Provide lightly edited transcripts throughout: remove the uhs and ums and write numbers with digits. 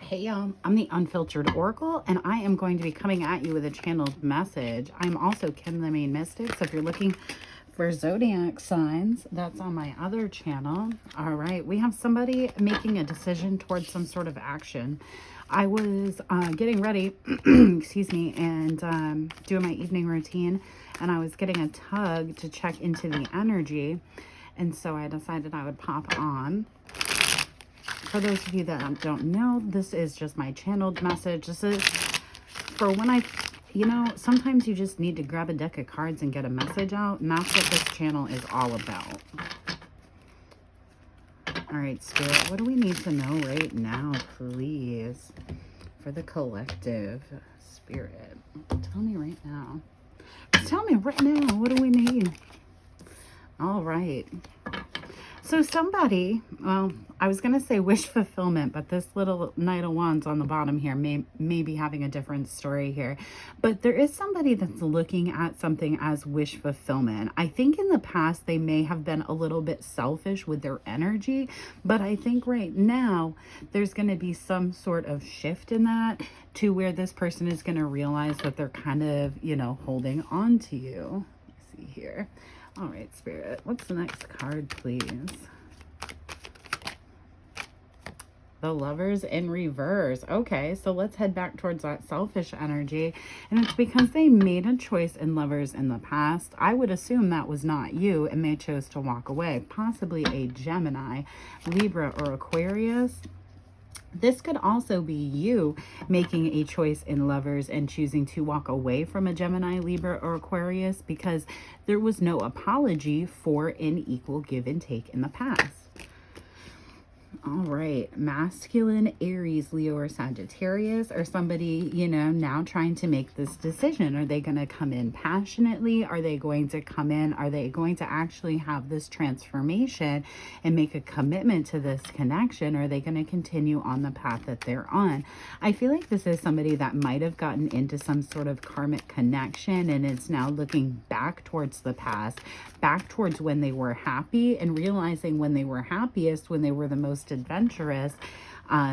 Hey y'all, I'm the Unfiltered Oracle, and I am going to be coming at you with a channeled message. I'm also Kim the Main Mystic, so if you're looking for zodiac signs, that's on my other channel. All right, we have somebody making a decision towards some sort of action. I was getting ready, excuse me, and doing my evening routine, and I was getting a tug to check into the energy, and so I decided I would pop on. For those of you that don't know, this is just my channeled message. This is for when sometimes you just need to grab a deck of cards and get a message out, and that's what this channel is all about. All right, Spirit, what do we need to know right now, please, for the collective? Spirit, tell me right now. Tell me right now, what do we need? All right. So somebody, well, I was going to say wish fulfillment, but this little Knight of Wands on the bottom here may be having a different story here. But there is somebody that's looking at something as wish fulfillment. I think in the past they may have been a little bit selfish with their energy, but I think right now there's going to be some sort of shift in that to where this person is going to realize that they're kind of, holding on to you. Let's see here. All right, Spirit, what's the next card, please? The Lovers in reverse. Okay, so let's head back towards that selfish energy. And it's because they made a choice in Lovers in the past. I would assume that was not you, and they chose to walk away. Possibly a Gemini, Libra, or Aquarius. This could also be you making a choice in Lovers and choosing to walk away from a Gemini, Libra, or Aquarius because there was no apology for an equal give and take in the past. All right, masculine, Aries, Leo, or Sagittarius, or somebody, now trying to make this decision. Are they going to come in passionately? Are they going to come in? Are they going to actually have this transformation and make a commitment to this connection? Or are they going to continue on the path that they're on? I feel like this is somebody that might have gotten into some sort of karmic connection and it's now looking back towards the past, back towards when they were happy and realizing when they were happiest, when they were the most adventurous,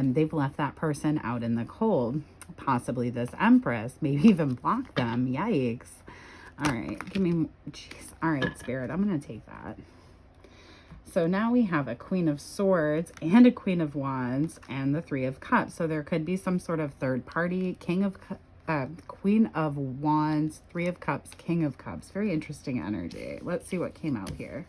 they've left that person out in the cold. Possibly this Empress, maybe even block them. Yikes. All right, give me, jeez. All right, Spirit, I'm going to take that. So now we have a Queen of Swords and a Queen of Wands and the Three of Cups. So there could be some sort of third party, Queen of Wands, Three of Cups, King of Cups. Very interesting energy. Let's see what came out here.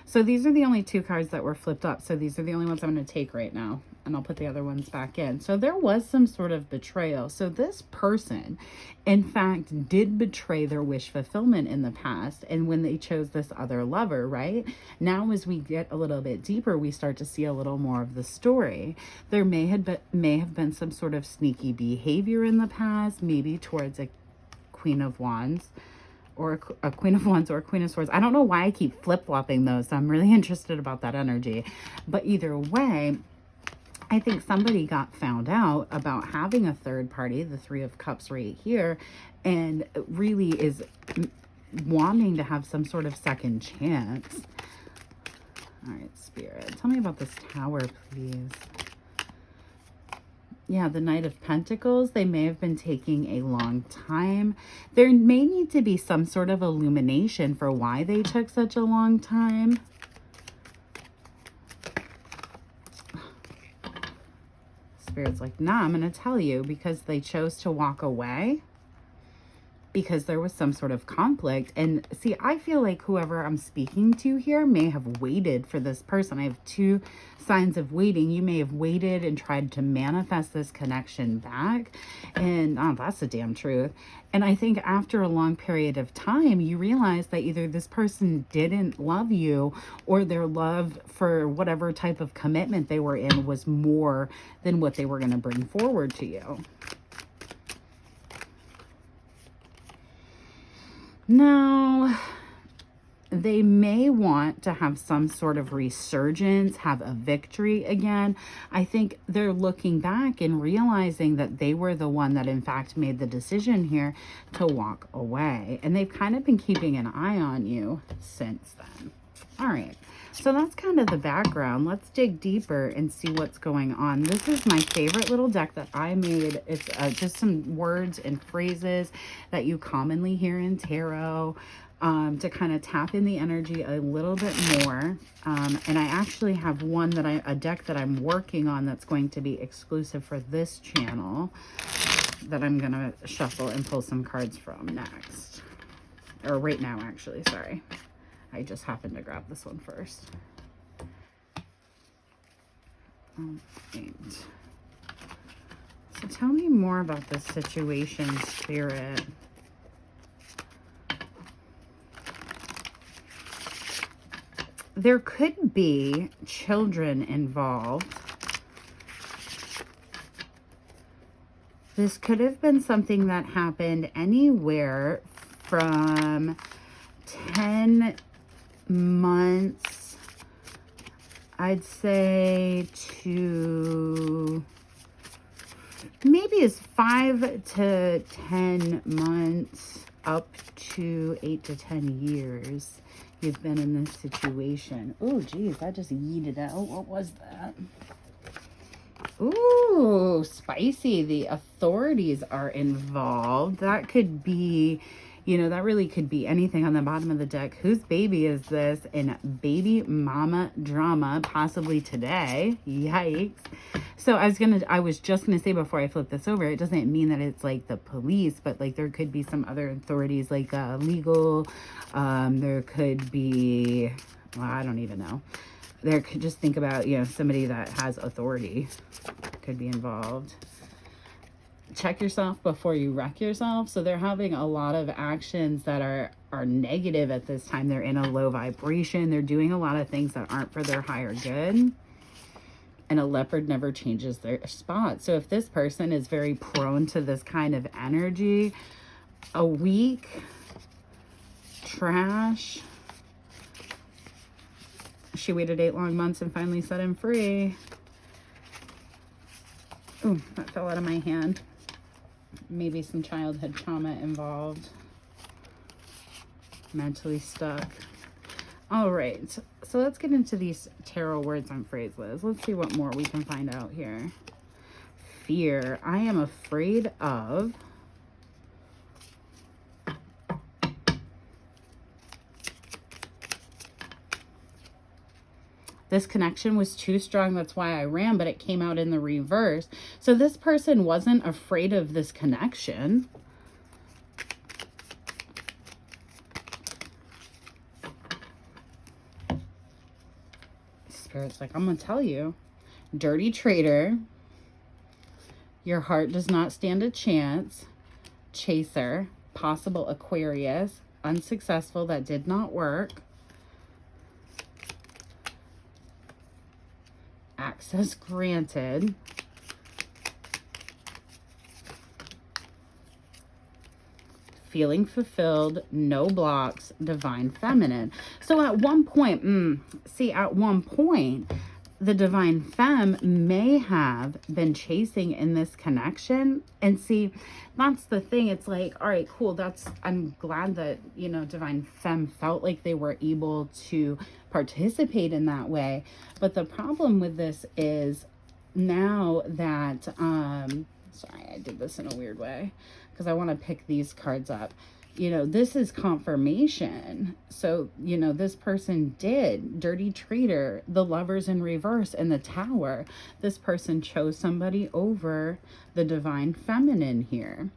So these are the only two cards that were flipped up. So these are the only ones I'm going to take right now. And I'll put the other ones back in. So there was some sort of betrayal. So this person, in fact, did betray their wish fulfillment in the past. And when they chose this other lover, right? Now as we get a little bit deeper, we start to see a little more of the story. There may have been some sort of sneaky behavior in the past, maybe towards a Queen of Wands. Or a Queen of Wands or a Queen of Swords. I don't know why I keep flip-flopping those. So I'm really interested about that energy. But either way, I think somebody got found out about having a third party, the Three of Cups right here, and really is wanting to have some sort of second chance. All right, Spirit, tell me about this Tower, please. Yeah, the Knight of Pentacles, they may have been taking a long time. There may need to be some sort of illumination for why they took such a long time. Spirit's like, nah, I'm going to tell you because they chose to walk away because there was some sort of conflict. And see, I feel like whoever I'm speaking to here may have waited for this person. I have two signs of waiting. You may have waited and tried to manifest this connection back. And that's the damn truth. And I think after a long period of time, you realize that either this person didn't love you or their love for whatever type of commitment they were in was more than what they were going to bring forward to you. Now, they may want to have some sort of resurgence, have a victory again. I think they're looking back and realizing that they were the one that in fact made the decision here to walk away. And they've kind of been keeping an eye on you since then. All right. So that's kind of the background. Let's dig deeper and see what's going on. This is my favorite little deck that I made. It's just some words and phrases that you commonly hear in tarot to kind of tap in the energy a little bit more. And I actually have a deck that I'm working on that's going to be exclusive for this channel that I'm going to shuffle and pull some cards from next. Or right now, actually, sorry. I just happened to grab this one first. All right. So tell me more about this situation, Spirit. There could be children involved. This could have been something that happened anywhere from 10 months, I'd say, to maybe as 5 to 10 months up to 8 to 10 years you've been in this situation. Oh geez, that just yeeted out. What was that? Ooh, spicy. The authorities are involved. That could be, you know, that really could be anything on the bottom of the deck. Whose baby is this? In baby mama drama, possibly today. Yikes. So I was just gonna say before I flip this over, it doesn't mean that it's like the police, but like there could be some other authorities like legal. There could be, well, I don't even know. There could, just think about, you know, somebody that has authority could be involved. Check yourself before you wreck yourself. So they're having a lot of actions that are negative at this time. They're in a low vibration. They're doing a lot of things that aren't for their higher good. And a leopard never changes their spot. So if this person is very prone to this kind of energy, a week, trash. She waited 8 long months and finally set him free. Ooh, that fell out of my hand. Maybe some childhood trauma involved. Mentally stuck. All right, so let's get into these tarot words and phrases. Let's see what more we can find out here. Fear. I am afraid of. This connection was too strong. That's why I ran, but it came out in the reverse. So this person wasn't afraid of this connection. Spirit's like, I'm going to tell you. Dirty traitor. Your heart does not stand a chance. Chaser. Possible Aquarius. Unsuccessful. That did not work. Access granted. Feeling fulfilled. No blocks. Divine feminine. So at one point, at one point, the divine femme may have been chasing in this connection. And see, that's the thing. It's like, all right, cool. I'm glad that, you know, divine femme felt like they were able to participate in that way. But the problem with this is now that, sorry, I did this in a weird way because I want to pick these cards up. You know, this is confirmation. So, you know, this person did. Dirty traitor, the Lovers in reverse, and the Tower. This person chose somebody over the divine feminine here.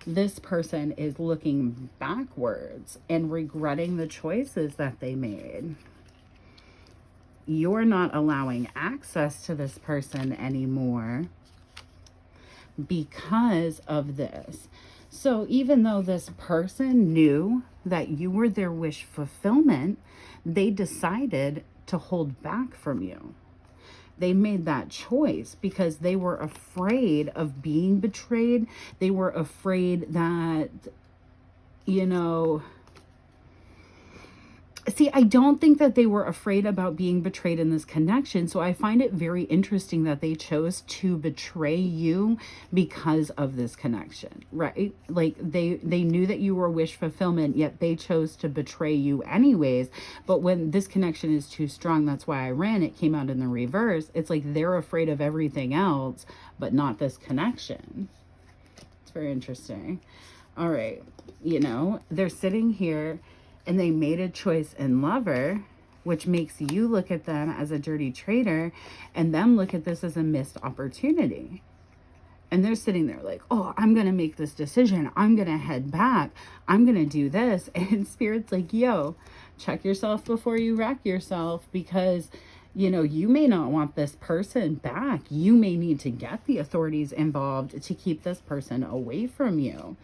This person is looking backwards and regretting the choices that they made. You're not allowing access to this person anymore because of this. So even though this person knew that you were their wish fulfillment, they decided to hold back from you. They made that choice because they were afraid of being betrayed. They were afraid that, you know, See, I don't think that they were afraid about being betrayed in this connection. So I find it very interesting that they chose to betray you because of this connection, right? Like they knew that you were wish fulfillment, yet they chose to betray you anyways. But when this connection is too strong, that's why I ran, it came out in the reverse. It's like they're afraid of everything else, but not this connection. It's very interesting. All right. You know, they're sitting here and they made a choice in lover, which makes you look at them as a dirty traitor and them look at this as a missed opportunity. And they're sitting there like, oh, I'm going to make this decision. I'm going to head back. I'm going to do this. And Spirit's like, yo, check yourself before you wreck yourself, because you know, you may not want this person back. You may need to get the authorities involved to keep this person away from you.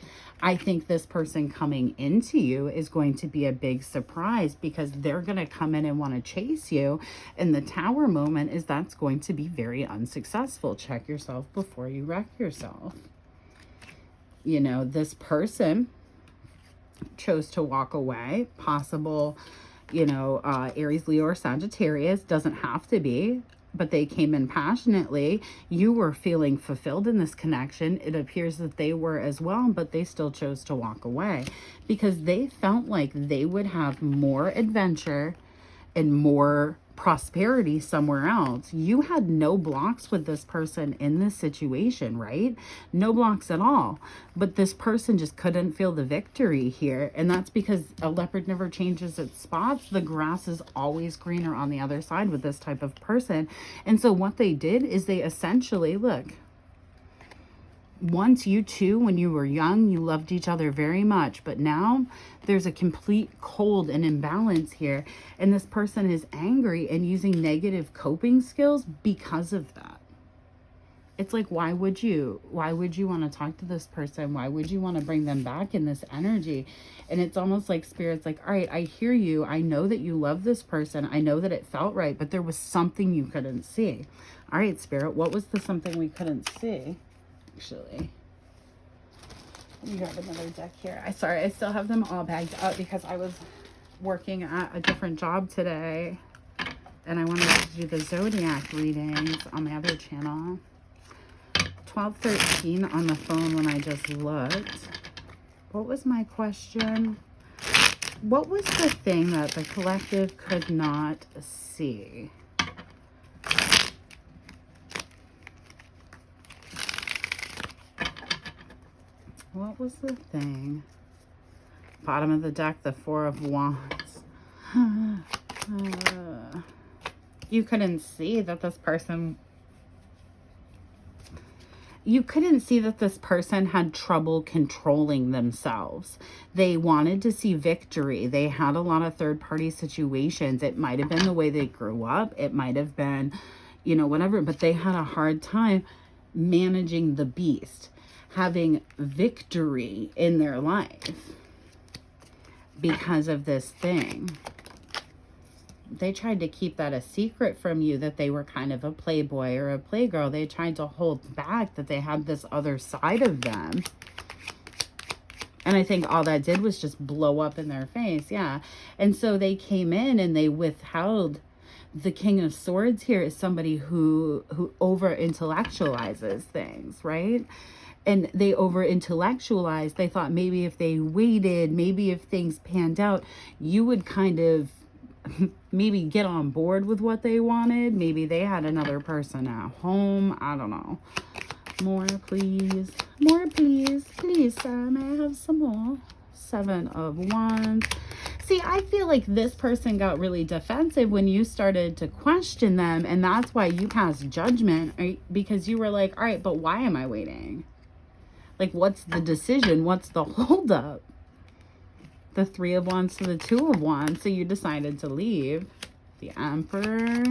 I think this person coming into you is going to be a big surprise, because they're going to come in and want to chase you. And the Tower moment is that's going to be very unsuccessful. Check yourself before you wreck yourself. You know, this person chose to walk away. Possible, you know, Aries, Leo, or Sagittarius. Doesn't have to be, but they came in passionately. You were feeling fulfilled in this connection. It appears that they were as well, but they still chose to walk away because they felt like they would have more adventure and more prosperity somewhere else. You had no blocks with this person in this situation, right? No blocks at all. But this person just couldn't feel the victory here. And that's because a leopard never changes its spots. The grass is always greener on the other side with this type of person. And so what they did is they essentially, look, once you two, when you were young, you loved each other very much, but now there's a complete cold and imbalance here, and this person is angry and using negative coping skills because of that. It's like, why would you want to talk to this person? Why would you want to bring them back in this energy? And it's almost like Spirit's like, all right, I hear you. I know that you love this person. I know that it felt right, but there was something you couldn't see. All right, Spirit, what was the something we couldn't see? Actually, let me grab another deck here. Sorry, I still have them all bagged up because I was working at a different job today and I wanted to do the zodiac readings on my other channel. 1213 on the phone when I just looked. What was my question? What was the thing that the collective could not see? What was the thing? Bottom of the deck, the Four of Wands. You couldn't see that this person... You couldn't see that this person had trouble controlling themselves. They wanted to see victory. They had a lot of third-party situations. It might have been the way they grew up. It might have been, you know, whatever. But they had a hard time managing the beast, having victory in their life because of this thing. They tried to keep that a secret from you, that they were kind of a playboy or a playgirl. They tried to hold back that they had this other side of them. And I think all that did was just blow up in their face. Yeah. And so they came in and they withheld. The King of Swords here is somebody who over intellectualizes things, right? And they over intellectualized. They thought maybe if they waited, maybe if things panned out, you would kind of maybe get on board with what they wanted. Maybe they had another person at home. I don't know. More, please. More, please. Please, sir, may I have some more? Seven of Wands. See, I feel like this person got really defensive when you started to question them, and that's why you passed judgment, right? Because you were like, all right, but why am I waiting? Like, what's the decision? What's the holdup? The Three of Wands to the Two of Wands. So you decided to leave. The Emperor.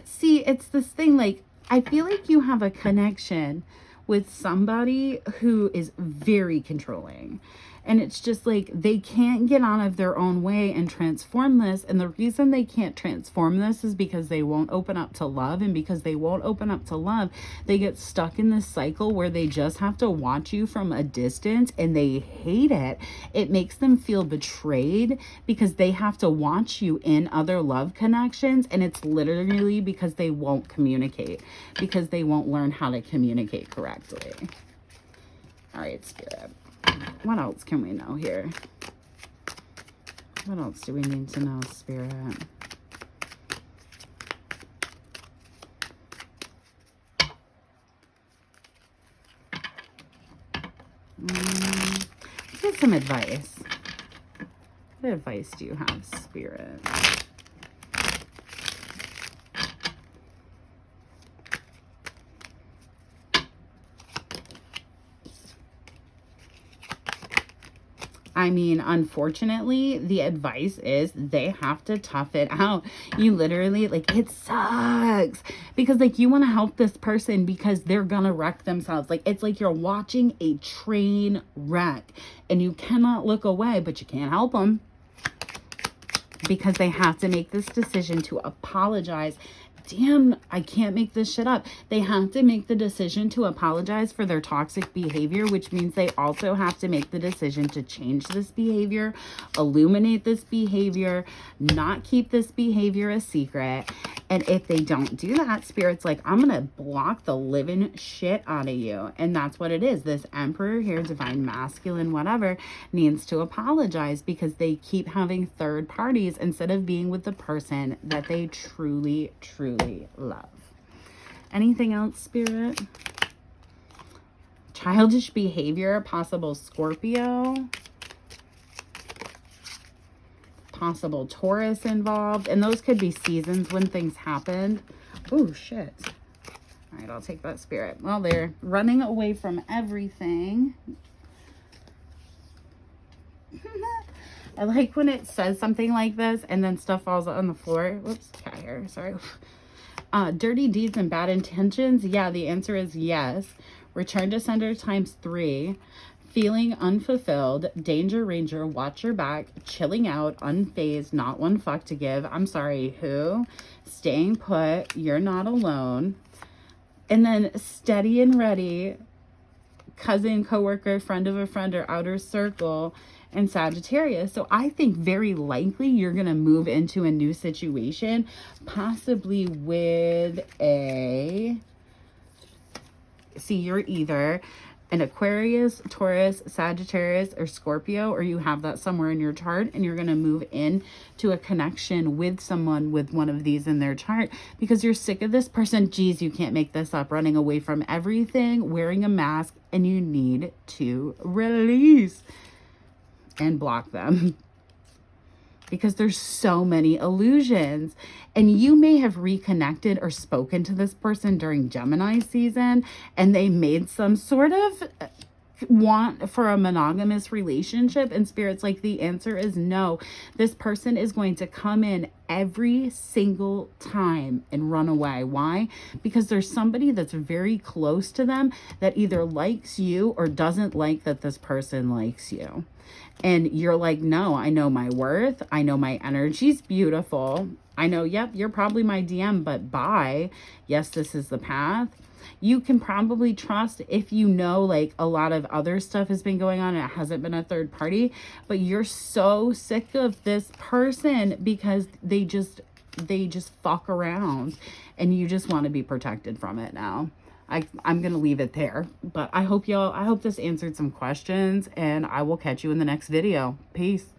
See, it's this thing, like, I feel like you have a connection with somebody who is very controlling. And it's just like they can't get out of their own way and transform this. And the reason they can't transform this is because they won't open up to love. And because they won't open up to love, they get stuck in this cycle where they just have to watch you from a distance, and they hate it. It makes them feel betrayed because they have to watch you in other love connections. And it's literally because they won't communicate, because they won't learn how to communicate correctly. All right, Spirit. What else can we know here? What else do we need to know, Spirit? Get some advice. What advice do you have, Spirit? I mean, unfortunately, the advice is they have to tough it out. You literally, like, it sucks because, like, you want to help this person because they're gonna wreck themselves. Like, it's like you're watching a train wreck and you cannot look away, but you can't help them because they have to make this decision to apologize. Damn, I can't make this shit up. They have to make the decision to apologize for their toxic behavior, which means they also have to make the decision to change this behavior, illuminate this behavior, not keep this behavior a secret. And if they don't do that, Spirit's like, I'm going to block the living shit out of you. And that's what it is. This Emperor here, Divine Masculine, whatever, needs to apologize because they keep having third parties instead of being with the person that they truly, truly love. Anything else, Spirit? Childish behavior, possible Scorpio. Possible Taurus involved, and those could be seasons when things happened. Oh shit. All right, I'll take that, Spirit. Well, they're running away from everything. I like when it says something like this and then stuff falls on the floor. Whoops, cat hair, sorry. Dirty deeds and bad intentions. Yeah, the answer is yes. Return to sender times 3. Feeling unfulfilled, danger ranger, watch your back, chilling out, unfazed, not one fuck to give. I'm sorry, who? Staying put, you're not alone. And then steady and ready, cousin, coworker, friend of a friend, or outer circle, and Sagittarius. So I think very likely you're going to move into a new situation, possibly with a... See, you're either an Aquarius, Taurus, Sagittarius, or Scorpio, or you have that somewhere in your chart, and you're going to move in to a connection with someone with one of these in their chart because you're sick of this person. Geez, you can't make this up. Running away from everything, wearing a mask, and you need to release and block them because there's so many illusions. And you may have reconnected or spoken to this person during Gemini season, and they made some sort of want for a monogamous relationship, and Spirit's like, the answer is no. This person is going to come in every single time and run away. Why? Because there's somebody that's very close to them that either likes you or doesn't like that this person likes you. And you're like, no, I know my worth. I know my energy's beautiful. I know, yep, you're probably my DM, but bye. Yes, this is the path. You can probably trust if you know, like, a lot of other stuff has been going on and it hasn't been a third party, but you're so sick of this person because they just fuck around and you just want to be protected from it now. I'm going to leave it there, but I hope this answered some questions, and I will catch you in the next video. Peace.